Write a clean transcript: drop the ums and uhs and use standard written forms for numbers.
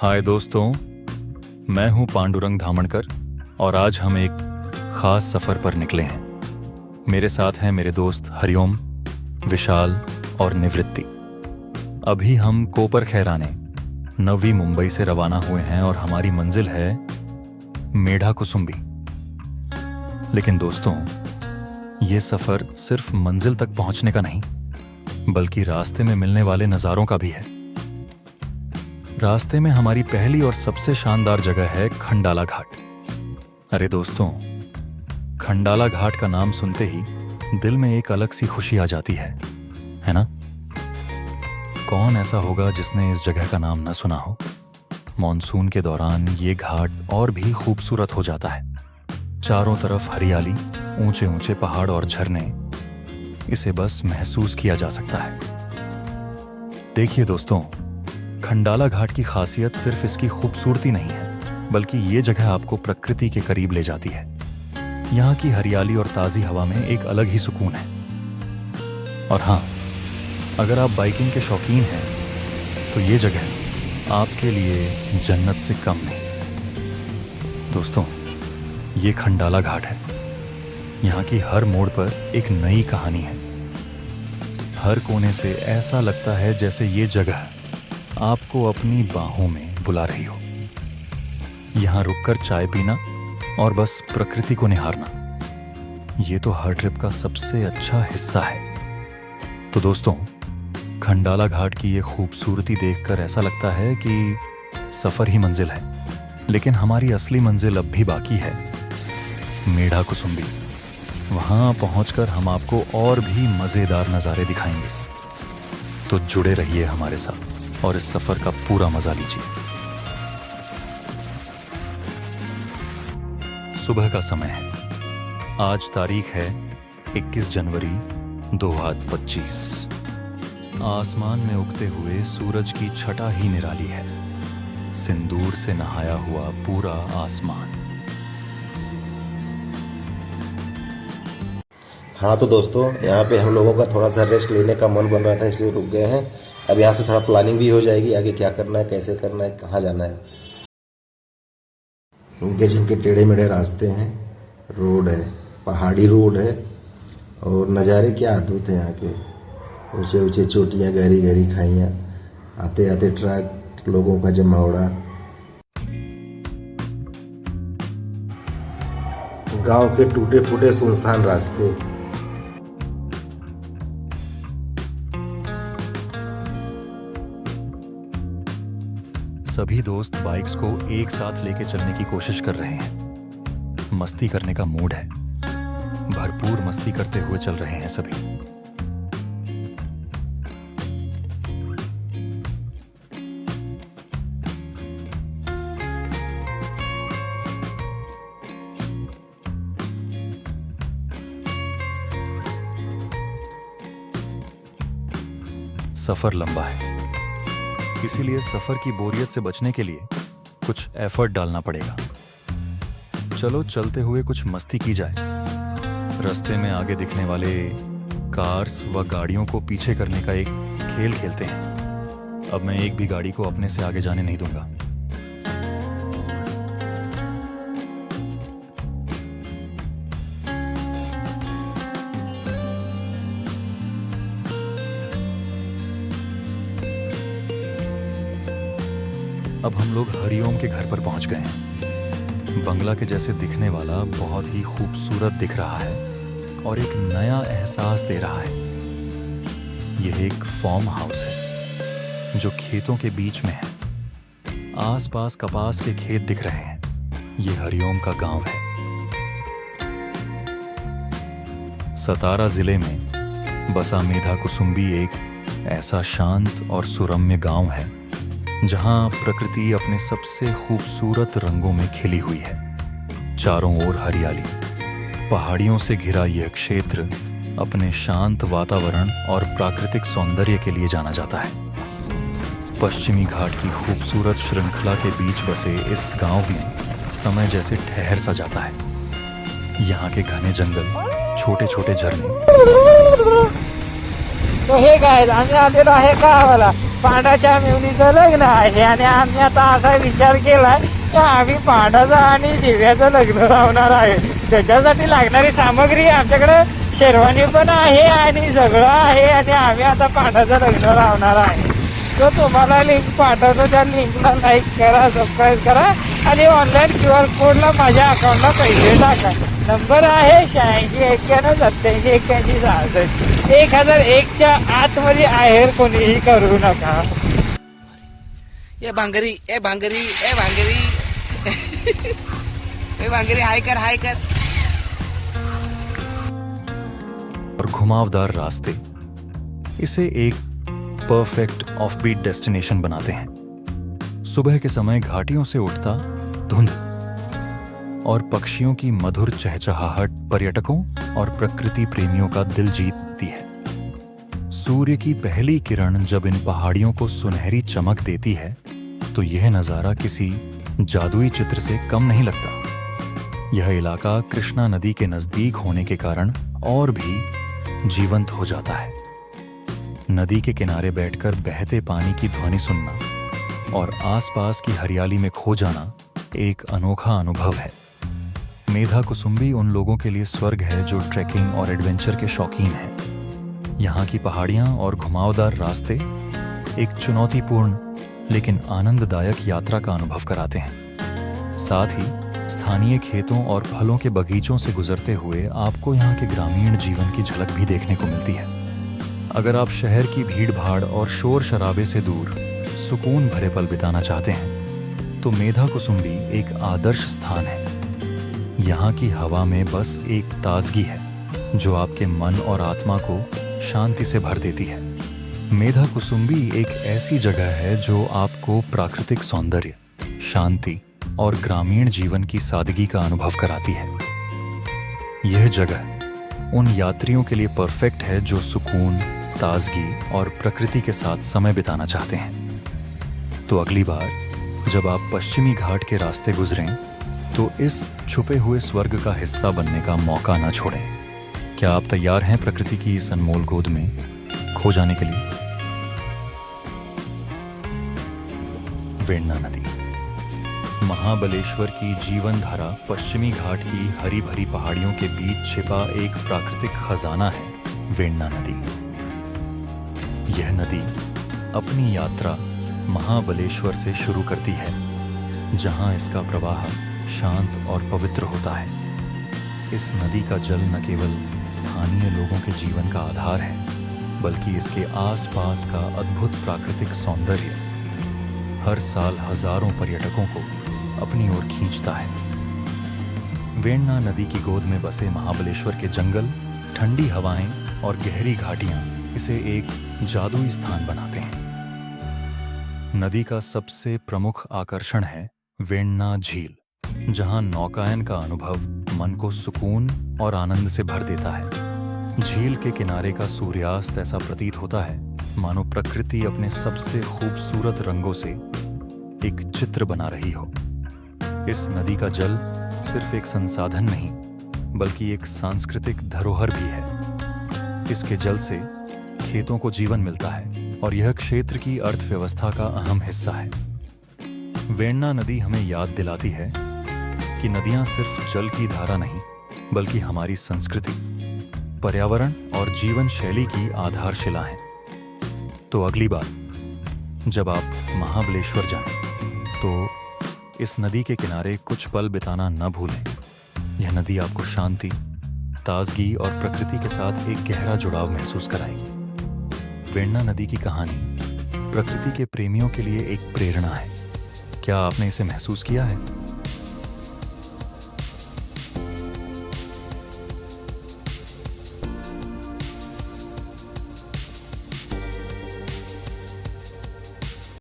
हाय दोस्तों, मैं हूं पांडुरंग धामणकर और आज हम एक खास सफर पर निकले हैं। मेरे साथ हैं मेरे दोस्त हरिओम, विशाल और निवृत्ति। अभी हम कोपर खैराने नवी मुंबई से रवाना हुए हैं और हमारी मंजिल है मेढा कुसुम्बी। लेकिन दोस्तों, ये सफर सिर्फ मंजिल तक पहुंचने का नहीं, बल्कि रास्ते में मिलने वाले नज़ारों का भी है। रास्ते में हमारी पहली और सबसे शानदार जगह है खंडाला घाट। अरे दोस्तों, खंडाला घाट का नाम सुनते ही दिल में एक अलग सी खुशी आ जाती है ना? कौन ऐसा होगा जिसने इस जगह का नाम न सुना हो? मॉनसून के दौरान ये घाट और भी खूबसूरत हो जाता है। चारों तरफ हरियाली, ऊंचे ऊंचे पहाड़ और झरने, इसे बस महसूस किया जा सकता है। देखिए दोस्तों, खंडाला घाट की खासियत सिर्फ इसकी खूबसूरती नहीं है, बल्कि ये जगह आपको प्रकृति के करीब ले जाती है। यहाँ की हरियाली और ताज़ी हवा में एक अलग ही सुकून है। और हाँ, अगर आप बाइकिंग के शौकीन हैं तो ये जगह आपके लिए जन्नत से कम नहीं। दोस्तों, ये खंडाला घाट है। यहाँ की हर मोड़ पर एक नई कहानी है। हर कोने से ऐसा लगता है जैसे ये जगह आपको अपनी बाहों में बुला रही हो। यहाँ रुककर चाय पीना और बस प्रकृति को निहारना, ये तो हर ट्रिप का सबसे अच्छा हिस्सा है। तो दोस्तों, खंडाला घाट की ये खूबसूरती देखकर ऐसा लगता है कि सफ़र ही मंजिल है, लेकिन हमारी असली मंजिल अब भी बाकी है, मेढा कुसुम्बी। वहाँ पहुँचकर हम आपको और भी मज़ेदार नज़ारे दिखाएंगे। तो जुड़े रहिए हमारे साथ और इस सफर का पूरा मजा लीजिए। सुबह का समय है। आज तारीख है 21 जनवरी 2025। आसमान में उगते हुए सूरज की छटा ही निराली है। सिंदूर से नहाया हुआ पूरा आसमान। हाँ तो दोस्तों, यहाँ पे हम लोगों का थोड़ा सा रेस्ट लेने का मन बन रहा था, इसलिए रुक गए हैं। अब यहाँ से थोड़ा प्लानिंग भी हो जाएगी, आगे क्या करना है, कैसे करना है, कहाँ जाना है। उनके झुके टेढ़े मेढ़े रास्ते हैं, रोड है, पहाड़ी रोड है और नज़ारे क्या अद्भुत हैं यहाँ के। ऊंचे ऊंचे चोटियाँ, गहरी गहरी खाइयाँ, आते आते ट्रक, लोगों का जमावड़ा। गांव के टूटे फूटे सुनसान रास्ते। सभी दोस्त बाइक्स को एक साथ लेके चलने की कोशिश कर रहे हैं। मस्ती करने का मूड है। भरपूर मस्ती करते हुए चल रहे हैं सभी। सफर लंबा है, इसीलिए सफर की बोरियत से बचने के लिए कुछ एफर्ट डालना पड़ेगा। चलो चलते हुए कुछ मस्ती की जाए। रास्ते में आगे दिखने वाले कार्स व गाड़ियों को पीछे करने का एक खेल खेलते हैं। अब मैं एक भी गाड़ी को अपने से आगे जाने नहीं दूंगा। अब हम लोग हरिओम के घर पर पहुंच गए हैं। बंगला के जैसे दिखने वाला बहुत ही खूबसूरत दिख रहा है और एक नया एहसास दे रहा है। यह एक फार्म हाउस है जो खेतों के बीच में है। आसपास कपास के खेत दिख रहे हैं। ये हरिओम का गांव है। सतारा जिले में बसा मेढा कुसुम्बी एक ऐसा शांत और सुरम्य गांव है जहां प्रकृति अपने सबसे खूबसूरत रंगों में खिली हुई है। चारों ओर हरियाली, पहाड़ियों से घिरा यह क्षेत्र अपने शांत वातावरण और प्राकृतिक सौंदर्य के लिए जाना जाता है। पश्चिमी घाट की खूबसूरत श्रृंखला के बीच बसे इस गांव में समय जैसे ठहर सा जाता है। यहाँ के घने जंगल, छोटे छोटे झरने तो हे गाइस, आगे आते रहे का वाला पांडाच्या मेवणीचं लग्न आहे आणि आम्ही आता असा विचार केलाय की आम्ही पांडाचं आणि दिव्याचं लग्न लावणार आहे. त्याच्यासाठी लागणारी सामग्री आमच्याकडे शेरवानी पण आहे आणि सगळं आहे आणि आम्ही आता पांडाचं लग्न लावणार आहे. तो तुम्हाला लिंक पाठवतो, त्या लिंकला लाईक करा, सबस्क्राईब करा आणि ऑनलाईन QR कोडला माझ्या अकाउंटला पैसे टाका. नंबर आहे 8691878166. 1001च्या आतमध्ये आहेर कोणीही करू नका. ए भांगरी, ए भांगरी, ए भांगरी. ए भांगरी, हाय कर, हाय कर. और घुमावदार रास्ते इसे एक परफेक्ट ऑफबीट डेस्टिनेशन बनाते हैं. सुबह के समय घाटियों से उठता धुंध और पक्षियों की मधुर चहचहाहट पर्यटकों और प्रकृति प्रेमियों का दिल जीतती है. सूर्य की पहली किरण जब इन पहाड़ियों को सुनहरी चमक देती है तो यह नज़ारा किसी जादुई चित्र से कम नहीं लगता. यह इलाका कृष्णा नदी के नजदीक होने के कारण और भी जीवंत हो जाता है. नदी के किनारे बैठकर बहते पानी की ध्वनि सुनना और आसपास की हरियाली में खो जाना एक अनोखा अनुभव है. मेधा कुसुम्बी उन लोगों के लिए स्वर्ग है जो ट्रैकिंग और एडवेंचर के शौकीन हैं. यहाँ की पहाड़ियाँ और घुमावदार रास्ते एक चुनौतीपूर्ण लेकिन आनंददायक यात्रा का अनुभव कराते हैं. साथ ही स्थानीय खेतों और फलों के बगीचों से गुजरते हुए आपको यहाँ के ग्रामीण जीवन की झलक भी देखने को मिलती है. अगर आप शहर की भीड़-भाड़ और शोर शराबे से दूर सुकून भरे पल बिताना चाहते हैं तो मेधा कुसुम्बी एक आदर्श स्थान है. यहाँ की हवा में बस एक ताजगी है जो आपके मन और आत्मा को शांति से भर देती है. मेधा कुसुम्बी एक ऐसी जगह है जो आपको प्राकृतिक सौंदर्य, शांति और ग्रामीण जीवन की सादगी का अनुभव कराती है. यह जगह उन यात्रियों के लिए परफेक्ट है जो सुकून, ताजगी और प्रकृति के साथ समय बिताना चाहते हैं. तो अगली बार जब आप पश्चिमी घाट के रास्ते गुजरें तो इस छुपे हुए स्वर्ग का हिस्सा बनने का मौका न छोड़ें. क्या आप तैयार हैं प्रकृति की इस अनमोल गोद में खो जाने के लिए? वेण्णा नदी, महाबलेश्वर की जीवन धारा, पश्चिमी घाट की हरी भरी पहाड़ियों के बीच छिपा एक प्राकृतिक खजाना है वेण्णा नदी. यह नदी अपनी यात्रा महाबलेश्वर से शुरू करती है जहां इसका प्रवाह शांत और पवित्र होता है. इस नदी का जल न केवल स्थानीय लोगों के जीवन का आधार है बल्कि इसके आसपास का अद्भुत प्राकृतिक सौंदर्य हर साल हजारों पर्यटकों को अपनी ओर खींचता है. वेण्णा नदी की गोद में बसे महाबलेश्वर के जंगल, ठंडी हवाएं और गहरी घाटियां इसे एक जादुई स्थान बनाते हैं. नदी का सबसे प्रमुख आकर्षण है वेण्णा झील, जहां नौकायन का अनुभव मन को सुकून और आनंद से भर देता है. झील के किनारे का सूर्यास्त ऐसा प्रतीत होता है मानो प्रकृति अपने सबसे खूबसूरत रंगों से एक चित्र बना रही हो. इस नदी का जल सिर्फ एक संसाधन नहीं बल्कि एक सांस्कृतिक धरोहर भी है. इसके जल से खेतों को जीवन मिलता है और यह क्षेत्र की अर्थव्यवस्था का अहम हिस्सा है. वेण्णा नदी हमें याद दिलाती है कि नदियां सिर्फ जल की धारा नहीं बल्कि हमारी संस्कृति, पर्यावरण और जीवन शैली की आधारशिला हैं. तो अगली बार जब आप महाबलेश्वर जाएं तो इस नदी के किनारे कुछ पल बिताना न भूलें. यह नदी आपको शांति, ताजगी और प्रकृति के साथ एक गहरा जुड़ाव महसूस कराएगी. वेण्णा नदी की कहानी प्रकृति के प्रेमियों के लिए एक प्रेरणा है. क्या आपने इसे महसूस किया है?